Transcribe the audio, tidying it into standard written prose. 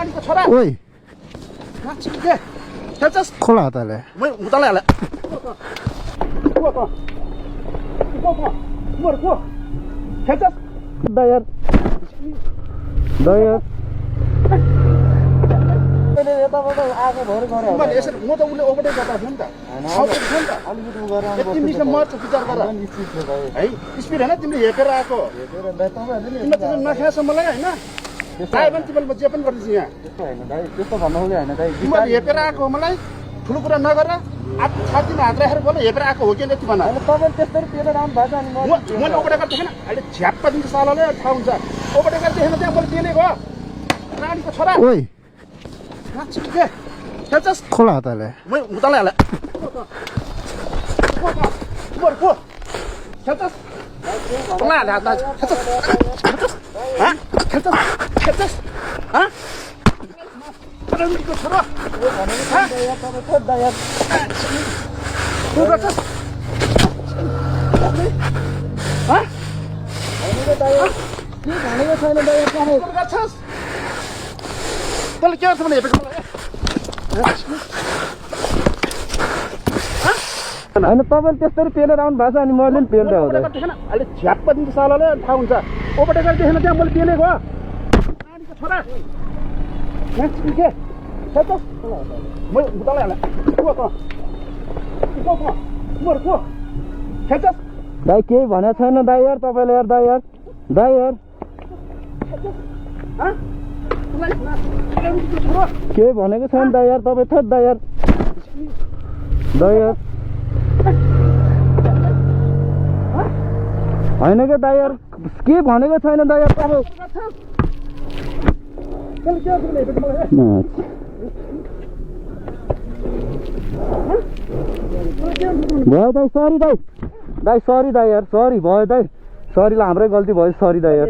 रानीको छोरा ओइ के खेल्छस् खोला हातले म उतालाई हाले को खेल्छस् दयार दयार आगो भर गरे मैले यसरी म त उसले ओभरटेक गर्दा थियो नि त अलिकति उ गरेर यति मिसले मर्छ विचार गर है स्पिड होइन तिमीले हेपेर आएको तिमीले तिमीले नखाएछ मलाई होइन चाहे पनि तिमीले म जे पनि गरिदिन्छु यहाँ त्यस्तो हैन दाइ त्यस्तो भन्नुहुँदै हैन दाइ तिमीले हेपेर आएको मलाई ठुलो कुरा नगर छातीमा हात राखेर बोल हेपेर आएको हो कि यति भन तपाईले त्यसरी पेलेर आउनु भएको अनि मैले ओभरटेकर देखेन अहिले झ्याप्पा दिन्छ सालाले थाहा हुन्छ ओभरटेकर देखेन त्यहाँ मैले पेलेको रानीको छोरा ओइ के खेल्छस् खोला हातले म उतालाई हाले को खेल्छस् उतालाई हाले हातमा खेल्छस् रानीको छोरा को गर्छस् भनेको छैन दाइ गर्छस् तँले के गर्छ भने हेपेको हैन तपाईले त्यसरी पेलेर आउनु भएको छ अनि मैले पनि पेल्दै हो देखेन अहिले झ्याप्पा दिन्छ सालाले थाहा हुन्छ ओभरटेकर देखेन त्यहाँ मैले पेलेको रानीको छोरा के खेल्छस् म उतालाई हाले को खेल्छस् दाइ केही भनेको छैन दाइ यार तपाईले यार दाइ यार केही भनेको छैन दाइ यार तपाईँ थेट दाइ यार होइन क्या दाइ यार के भनेको छैन दाइ यार तपाईँ भयो दाइ सरी दाइ सरी दाइ यार सरी भयो दाइ सरी ल हाम्रै गल्ती भयो सरी दाइ यार